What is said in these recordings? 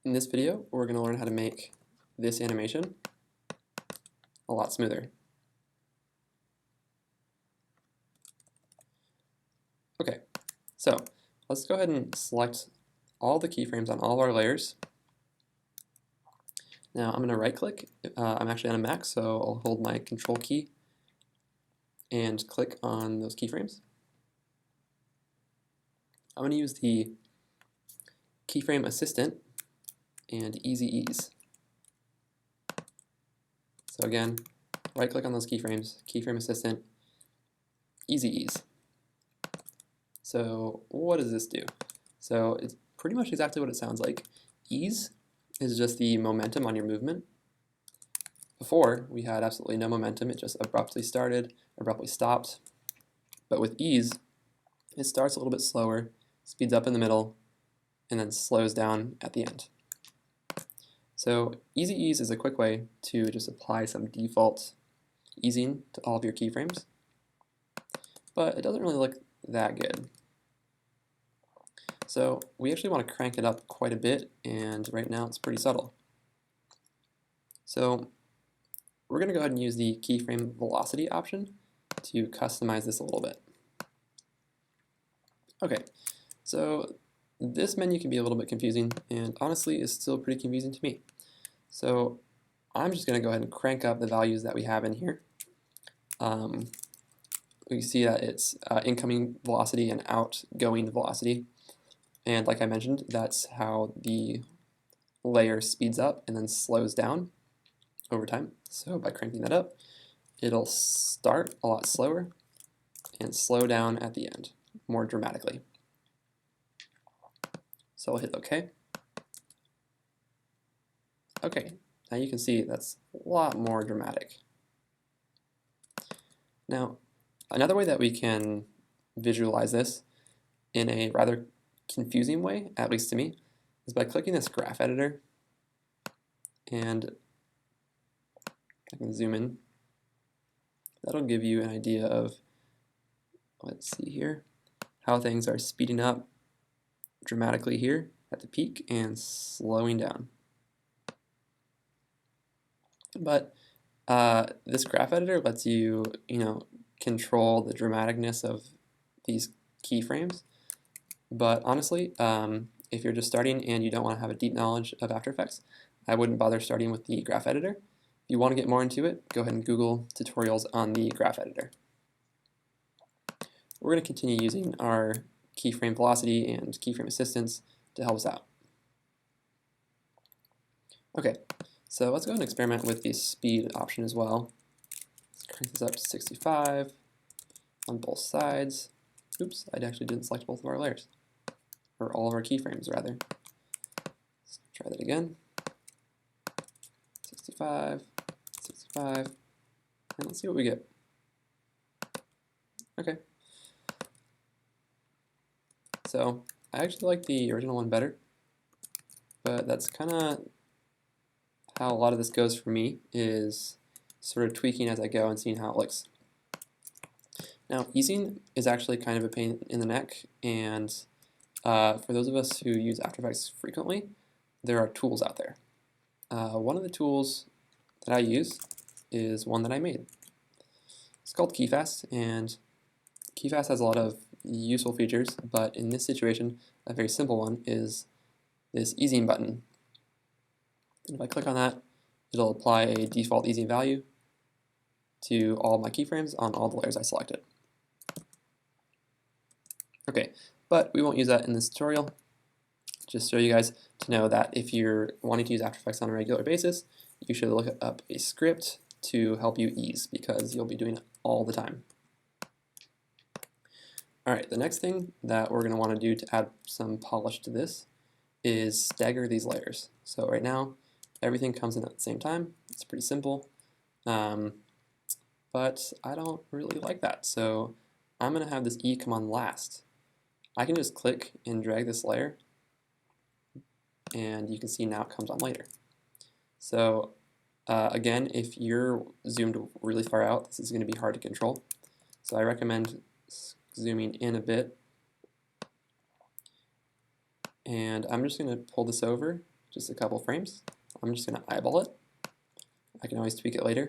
In this video, we're going to learn how to make this animation a lot smoother. Okay, so let's go ahead and select all the keyframes on all of our layers. Now I'm going to right click. I'm actually on a Mac, so I'll hold my Control key and click on those keyframes. I'm going to use the keyframe assistant and easy ease. So again, right click on those keyframes, keyframe assistant, easy ease. So what does this do? So it's pretty much exactly what it sounds like. Ease is just the momentum on your movement. Before, we had absolutely no momentum. It just abruptly started, abruptly stopped. But with ease, it starts a little bit slower, speeds up in the middle, and then slows down at the end. So easy ease is a quick way to just apply some default easing to all of your keyframes, but it doesn't really look that good. So we actually want to crank it up quite a bit, and right now it's pretty subtle. So we're going to go ahead and use the keyframe velocity option to customize this a little bit. Okay, so this menu can be a little bit confusing, and honestly is still pretty confusing to me. So I'm just going to go ahead and crank up the values that we have in here. We see that it's incoming velocity and outgoing velocity. And like I mentioned, that's how the layer speeds up and then slows down over time. So by cranking that up, it'll start a lot slower and slow down at the end more dramatically. So I'll hit OK. Okay, now you can see that's a lot more dramatic. Now, another way that we can visualize this in a rather confusing way, at least to me, is by clicking this graph editor, and I can zoom in. That'll give you an idea of, let's see here, how things are speeding up dramatically here at the peak and slowing down. But this graph editor lets you, control the dramaticness of these keyframes. But honestly, if you're just starting and you don't want to have a deep knowledge of After Effects, I wouldn't bother starting with the graph editor. If you want to get more into it, go ahead and Google tutorials on the graph editor. We're going to continue using our keyframe velocity and keyframe assistance to help us out. Okay, so let's go ahead and experiment with the speed option as well. Let's crank this up to 65 on both sides. Oops, I actually didn't select both of our layers, or all of our keyframes rather. Let's try that again. 65, 65, and let's see what we get. Okay. So I actually like the original one better, but that's kind of how a lot of this goes for me, is sort of tweaking as I go and seeing how it looks. Now, easing is actually kind of a pain in the neck, and for those of us who use After Effects frequently, there are tools out there. One of the tools that I use is one that I made. It's called KeyFast, and KeyFast has a lot of useful features, but in this situation, a very simple one is this easing button. And if I click on that, it'll apply a default easing value to all my keyframes on all the layers I selected. Okay, but we won't use that in this tutorial. Just show you guys to know that if you're wanting to use After Effects on a regular basis, you should look up a script to help you ease, because you'll be doing it all the time. Alright, the next thing that we're going to want to do to add some polish to this is stagger these layers. So right now, everything comes in at the same time. It's pretty simple, but I don't really like that. So I'm going to have this E come on last. I can just click and drag this layer, and you can see now it comes on later. So again, if you're zoomed really far out, this is going to be hard to control. So I recommend zooming in a bit. And I'm just going to pull this over just a couple frames. I'm just going to eyeball it. I can always tweak it later.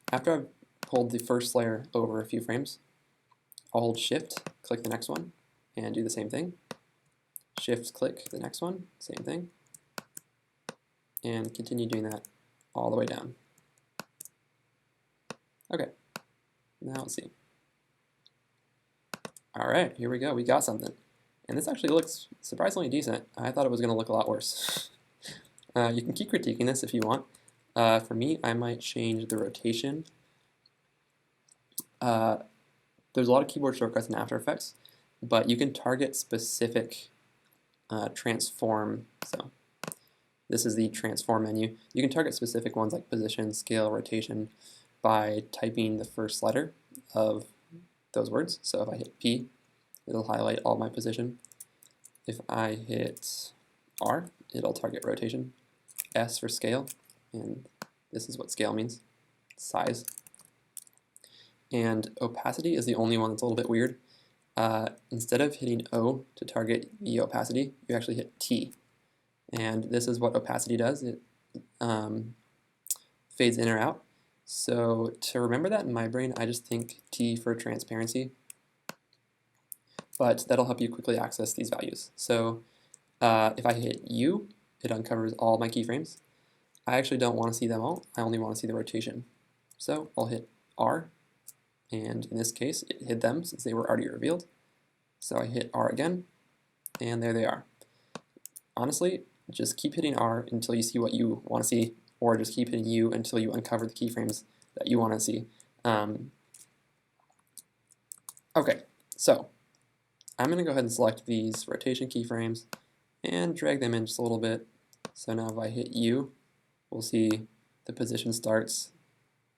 After I've pulled the first layer over a few frames, I'll hold Shift, click the next one, and do the same thing. Shift, click the next one, same thing, and continue doing that all the way down. Okay, now let's see. All right, here we go. We got something. And this actually looks surprisingly decent. I thought it was going to look a lot worse. You can keep critiquing this if you want. For me, I might change the rotation. There's a lot of keyboard shortcuts in After Effects, but you can target specific transform. So this is the transform menu. You can target specific ones like position, scale, rotation by typing the first letter of those words. So if I hit P, it'll highlight all my position. If I hit R, it'll target rotation. S for scale, and this is what scale means, size. And opacity is the only one that's a little bit weird. Instead of hitting O to target the opacity, you actually hit T. And this is what opacity does. It fades in or out. So to remember that in my brain, I just think T for transparency. But that'll help you quickly access these values. So if I hit U, it uncovers all my keyframes. I actually don't want to see them all. I only want to see the rotation. So I'll hit R, and in this case, it hid them since they were already revealed. So I hit R again, and there they are. Honestly, just keep hitting R until you see what you want to see, or just keep hitting U until you uncover the keyframes that you want to see. Okay, so I'm going to go ahead and select these rotation keyframes and drag them in just a little bit. So now if I hit U, we'll see the position starts,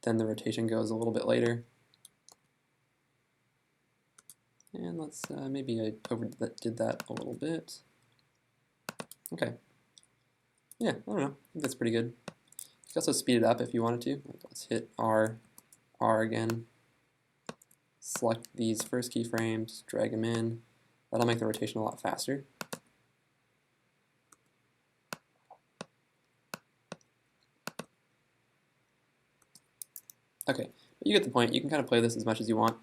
then the rotation goes a little bit later. And let's, maybe I overdid that a little bit. Okay. Yeah, I don't know, I think that's pretty good. You can also speed it up if you wanted to. Let's hit R, R again. Select these first keyframes, drag them in. That'll make the rotation a lot faster. Okay, but you get the point. You can kind of play this as much as you want.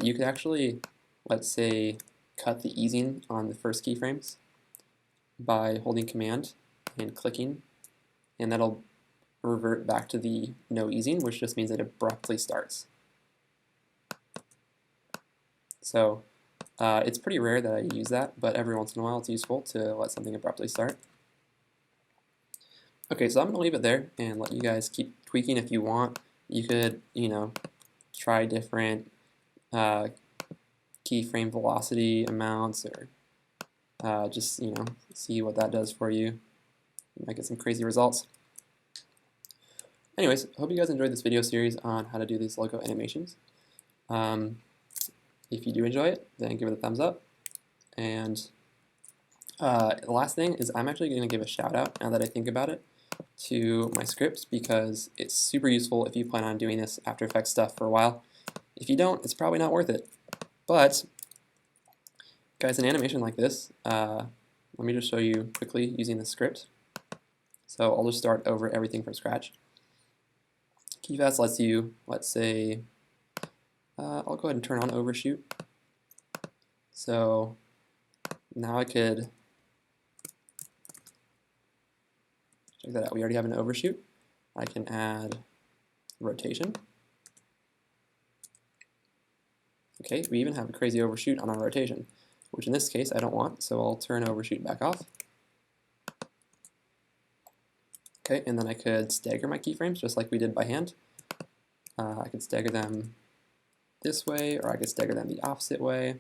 You could actually, let's say, cut the easing on the first keyframes by holding Command and clicking, and that'll revert back to the no easing, which just means it abruptly starts. So it's pretty rare that I use that, but every once in a while it's useful to let something abruptly start. Okay, so I'm going to leave it there and let you guys keep tweaking if you want. You could, try different keyframe velocity amounts, or just, see what that does for you. You might get some crazy results. Anyways, hope you guys enjoyed this video series on how to do these logo animations. If you do enjoy it, then give it a thumbs up. And the last thing is I'm actually going to give a shout out, now that I think about it, to my scripts, because it's super useful if you plan on doing this After Effects stuff for a while. If you don't, it's probably not worth it. But, guys, an animation like this, let me just show you quickly using the script. So I'll just start over everything from scratch. KeyFast lets you, let's say, I'll go ahead and turn on overshoot. So now I could check that out. We already have an overshoot. I can add rotation. Okay, we even have a crazy overshoot on our rotation, which in this case I don't want, so I'll turn overshoot back off. Okay, and then I could stagger my keyframes just like we did by hand. I could stagger them this way, or I could stagger them the opposite way.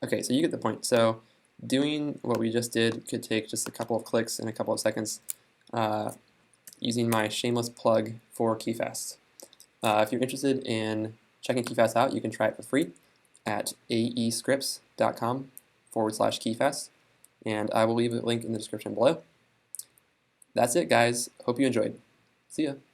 Okay, so you get the point. So doing what we just did could take just a couple of clicks and a couple of seconds using my shameless plug for KeyFast. If you're interested in checking KeyFast out, you can try it for free at aescripts.com/KeyFast, and I will leave a link in the description below. That's it, guys. Hope you enjoyed. See ya.